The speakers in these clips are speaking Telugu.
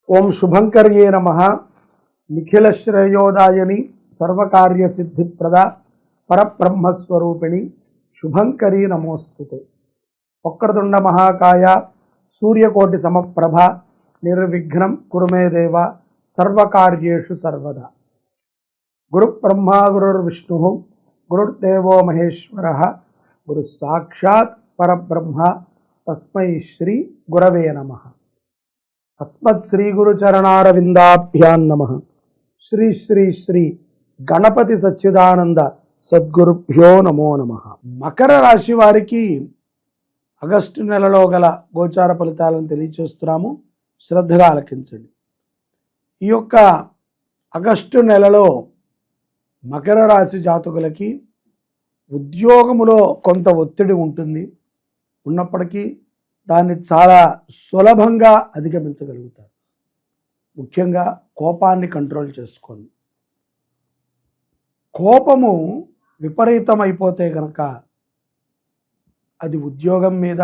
ఓం శుభంకర్యే నమః. నిఖిల శ్రేయోదాయని సర్వకార్య సిద్ధిప్రద పరబ్రహ్మస్వరూపిణి శుభంకరీ నమోస్తుతే. వక్రతుండ మహాకాయ సూర్యకోటి సమప్రభ నిర్విఘ్నం కురు మే దేవ సర్వకార్యేషు సర్వదా. గురు బ్రహ్మా గురుర్విష్ణు గురుర్దేవో మహేశ్వర గురు సాక్షాత్ పరబ్రహ్మ తస్మై శ్రీ గురవే నమః. అస్మత్ శ్రీ గురు చరణారవిందాభ్యాం నమః. శ్రీ శ్రీ శ్రీ గణపతి సచ్చిదానంద సద్గురుభ్యో నమో నమః. మకర రాశి వారికి ఆగస్టు నెలలో గల గోచార ఫలితాలను తెలియచేస్తున్నాము. శ్రద్ధగా ఆలకించండి. ఈ యొక్క ఆగస్టు నెలలో మకర రాశి జాతకులకి ఉద్యోగములో కొంత ఒత్తిడి ఉంటుంది. ఉన్నప్పటికీ దాన్ని చాలా సులభంగా అధిగమించగలుగుతారు. ముఖ్యంగా కోపాన్ని కంట్రోల్ చేసుకోండి. కోపము విపరీతమైపోతే కనుక అది ఉద్యోగం మీద,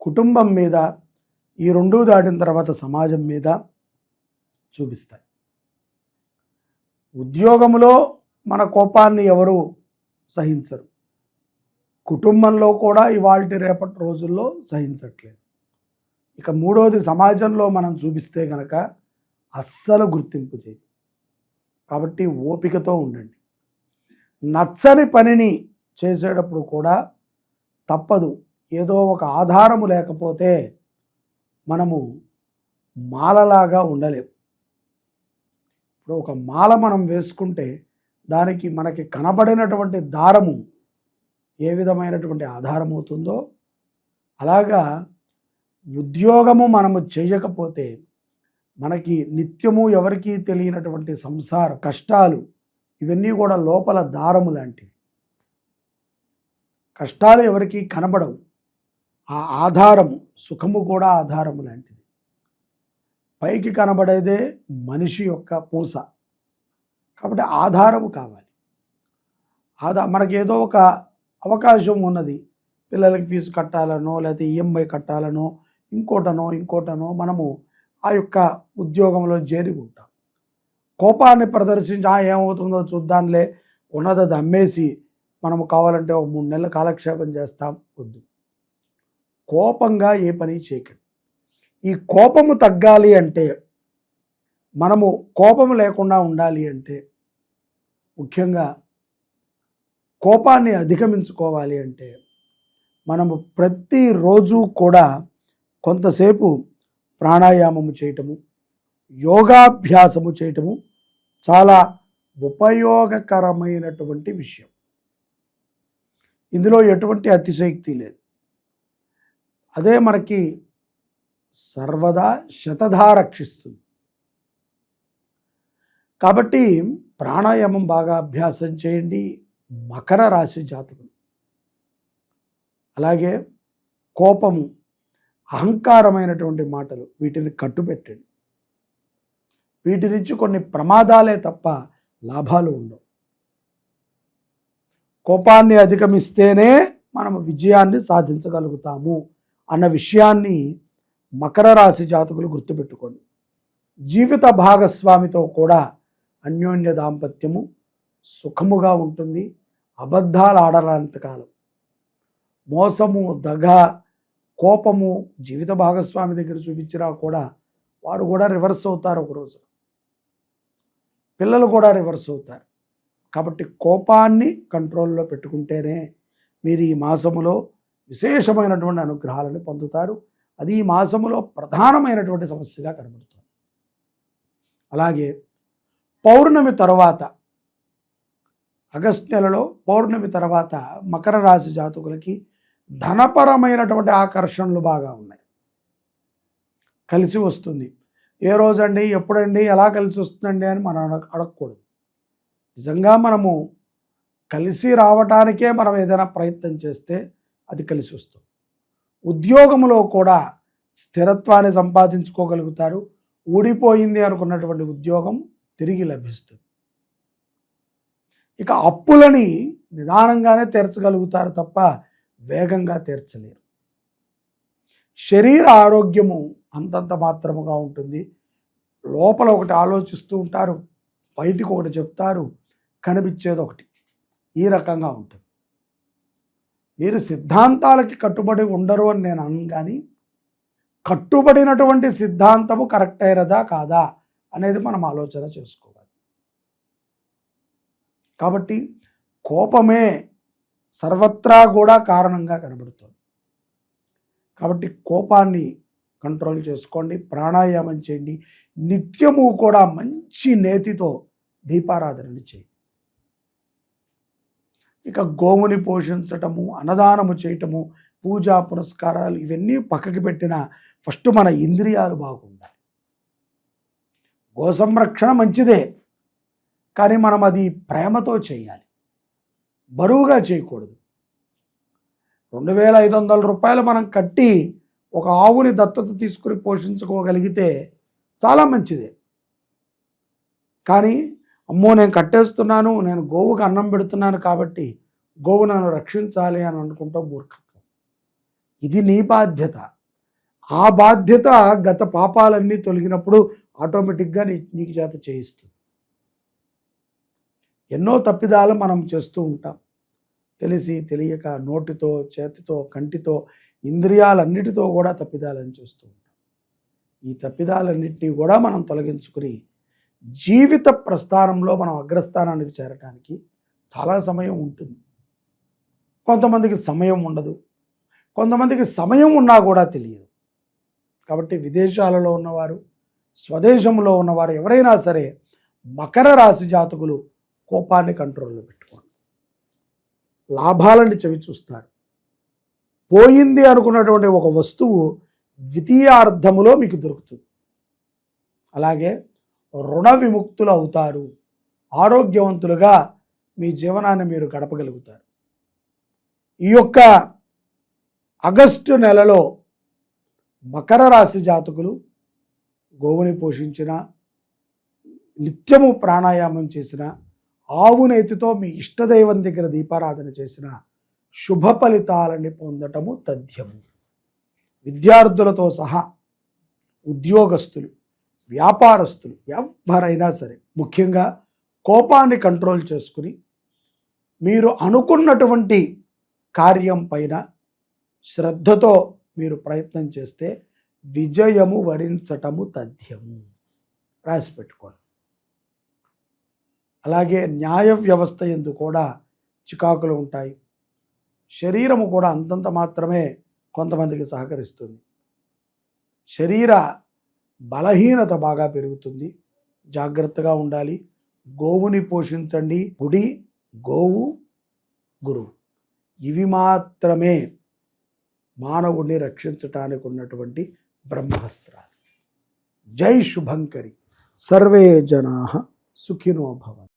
కుటుంబం మీద, ఈ రెండూ దాటిన తర్వాత సమాజం మీద చూపిస్తాయి. ఉద్యోగంలో మన కోపాన్ని ఎవరు సహించరు. కుటుంబంలో కూడా ఇవాల్టి రేపటి రోజుల్లో సహించట్లేదు. ఇక మూడోది సమాజంలో మనం చూపిస్తే కనుక అస్సలు గుర్తింపు చేయదు. కాబట్టి ఓపికతో ఉండండి. నచ్చని పనిని చేసేటప్పుడు కూడా తప్పదు. ఏదో ఒక ఆధారము లేకపోతే మనము మాలలాగా ఉండలేము. ఇప్పుడు ఒక మాల మనం వేసుకుంటే దానికి మనకి కనబడినటువంటి దారము ఏ విధమైనటువంటి ఆధారం అవుతుందో, అలాగా ఉద్యోగము మనము చేయకపోతే మనకి నిత్యము ఎవరికీ తెలియనటువంటి సంసార కష్టాలు, ఇవన్నీ కూడా లోపల దారము లాంటివి. కష్టాలు ఎవరికీ కనబడవు. ఆ ఆధారము, సుఖము కూడా ఆధారము లాంటిది. పైకి కనబడేదే మనిషి యొక్క పూస. కాబట్టి ఆధారము కావాలి. మనకేదో ఒక అవకాశం ఉన్నది, పిల్లలకి ఫీజు కట్టాలనో లేకపోతే ఈఎంఐ కట్టాలనో ఇంకోటనో మనము ఆ యొక్క ఉద్యోగంలో చేరి ఉంటాం. కోపాన్ని ప్రదర్శించి ఏమవుతుందో చూద్దాంలే, ఉన్నది అమ్మేసి మనము కావాలంటే ఒక 3 నెలలు కాలక్షేపం చేస్తాం. వద్దు. కోపంగా ఏ పని చేయకండి. ఈ కోపము తగ్గాలి అంటే, మనము కోపము లేకుండా ఉండాలి అంటే, ముఖ్యంగా కోపాన్ని అధిగమించుకోవాలి అంటే మనము ప్రతిరోజు కూడా కొంతసేపు ప్రాణాయామము చేయటము, యోగాభ్యాసము చేయటము చాలా ఉపయోగకరమైనటువంటి విషయం. ఇందులో ఎటువంటి అతిశయోక్తి లేదు. అదే మనకి సర్వదా శతధా రక్షిస్తుంది. కాబట్టి ప్రాణాయామం బాగా అభ్యాసం చేయండి మకర రాశి జాతకులు. అలాగే కోపము, అహంకారమైనటువంటి మాటలు, వీటిని కట్టుపెట్టండి. వీటి నుంచి కొన్ని ప్రమాదాలే తప్ప లాభాలు ఉండవు. కోపాన్ని అధిగమిస్తేనే మనము విజయాన్ని సాధించగలుగుతాము అన్న విషయాన్ని మకర రాశి జాతకులు గుర్తుపెట్టుకోండి. జీవిత భాగస్వామితో కూడా అన్యోన్య దాంపత్యము సుఖముగా ఉంటుంది. అబద్ధాలు ఆడనంతకాలం, మోసము, దగ, కోపము జీవిత భాగస్వామి దగ్గర చూపించినా కూడా వారు కూడా రివర్స్ అవుతారు. ఒకరోజు పిల్లలు కూడా రివర్స్ అవుతారు. కాబట్టి కోపాన్ని కంట్రోల్లో పెట్టుకుంటేనే మీరు ఈ మాసములో విశేషమైనటువంటి అనుగ్రహాలను పొందుతారు. అది ఈ మాసములో ప్రధానమైనటువంటి సమస్యగా కనబడుతుంది. అలాగే పౌర్ణమి తర్వాత, ఆగస్టు నెలలో పౌర్ణమి తర్వాత మకర రాశి జాతకులకి ధనపరమైనటువంటి ఆకర్షణలు బాగా ఉన్నాయి. కలిసి వస్తుంది. ఏ రోజండి, ఎప్పుడండి, ఎలా కలిసి వస్తుందండి అని మనం అడగకూడదు. నిజంగా మనము కలిసి రావటానికే మనం ఏదైనా ప్రయత్నం చేస్తే అది కలిసి వస్తుంది. ఉద్యోగంలో కూడా స్థిరత్వాన్ని సంపాదించుకోగలుగుతారు. ఊడిపోయింది అనుకున్నటువంటి ఉద్యోగం తిరిగి లభిస్తుంది. ఇక అప్పులని నిదానంగానే తీర్చగలుగుతారు తప్ప వేగంగా తీర్చలేరు. శరీర ఆరోగ్యము అంతంత మాత్రముగా ఉంటుంది. లోపల ఒకటి ఆలోచిస్తూ ఉంటారు, బయటికి ఒకటి చెప్తారు, కనిపించేది ఒకటి. ఈ రకంగా ఉంటుంది. మీరు సిద్ధాంతాలకి కట్టుబడి ఉండరు అని నేను అను, కానీ కట్టుబడినటువంటి సిద్ధాంతము కరెక్ట్ అయినదా కాదా అనేది మనం ఆలోచన చేసుకోవాలి. కాబట్టి కోపమే సర్వత్రా కూడా కారణంగా కనబడుతుంది. కాబట్టి కోపాన్ని కంట్రోల్ చేసుకోండి, ప్రాణాయామం చేయండి, నిత్యము కూడా మంచి నేతితో దీపారాధనని చేయండి. ఇక గోవుని పోషించటము, అన్నదానము చేయటము, పూజా పురస్కారాలు ఇవన్నీ పక్కకి పెట్టిన ఫస్ట్ మన ఇంద్రియాలు బాగుండాలి. గో సంరక్షణ మంచిదే, కానీ మనం అది ప్రేమతో చేయాలి, బరువుగా చేయకూడదు. 2,500 రూపాయలు మనం కట్టి ఒక ఆవుని దత్తత తీసుకుని పోషించుకోగలిగితే చాలా మంచిదే. కానీ అమ్మో నేను కట్టేస్తున్నాను, నేను గోవుకు అన్నం పెడుతున్నాను కాబట్టి గోవు నన్ను రక్షించాలి అని అనుకుంటాం, మూర్ఖత్వం. ఇది నీ బాధ్యత. ఆ బాధ్యత గత పాపాలన్నీ తొలగినప్పుడు ఆటోమేటిక్గా నీకు చేత చేయిస్తుంది. ఎన్నో తప్పిదాలు మనం చేస్తూ ఉంటాం, తెలిసి తెలియక, నోటితో, చేతితో, కంటితో, ఇంద్రియాలన్నిటితో కూడా తప్పిదాలను చేస్తూ ఉంటాం. ఈ తప్పిదాలన్నింటినీ కూడా మనం తొలగించుకుని జీవిత ప్రస్థానంలో మనం అగ్రస్థానానికి చేరటానికి చాలా సమయం ఉంటుంది. కొంతమందికి సమయం ఉండదు, కొంతమందికి సమయం ఉన్నా కూడా తెలియదు. కాబట్టి విదేశాలలో ఉన్నవారు, స్వదేశంలో ఉన్నవారు ఎవరైనా సరే మకర రాశి జాతకులు కోపాన్ని కంట్రోల్లో పెట్టుకోండి. లాభాలని చవి చూస్తారు. పోయింది అనుకున్నటువంటి ఒక వస్తువు ద్వితీయార్థములో మీకు దొరుకుతుంది. అలాగే రుణ విముక్తులు అవుతారు, ఆరోగ్యవంతులుగా మీ జీవనాన్ని మీరు గడపగలుగుతారు. ఈ యొక్క ఆగస్టు నెలలో మకర రాశి జాతకులు గోవుని పోషించిన, నిత్యము ప్రాణాయామం చేసిన, ఆవు నేతితో మీ ఇష్టదైవం దగ్గర దీపారాధన చేసిన శుభ ఫలితాలని పొందటము తథ్యము. విద్యార్థులతో సహా ఉద్యోగస్తులు, వ్యాపారస్తులు ఎవరైనా సరే ముఖ్యంగా కోపాన్ని కంట్రోల్ చేసుకుని మీరు అనుకున్నటువంటి కార్యం పైన శ్రద్ధతో మీరు ప్రయత్నం చేస్తే విజయము వరించటము తథ్యము. రాసి పెట్టుకోండి. అలాగే న్యాయ వ్యవస్థ యందు కూడా చికాకులు ఉంటాయి. శరీరము కూడా అంతంత మాత్రమే కొంతమందికి సహకరిస్తుంది. శరీర బలహీనత బాగా పెరుగుతుంది. జాగ్రత్తగా ఉండాలి. గోవుని పోషించండి. గుడి, గోవు, గురువు ఇవి మాత్రమే మానవుడిని రక్షించటానికి ఉన్నటువంటి బ్రహ్మాస్త్రాలు. జై శుభంకరి. సర్వే జనాః సుఖినో భవంతు.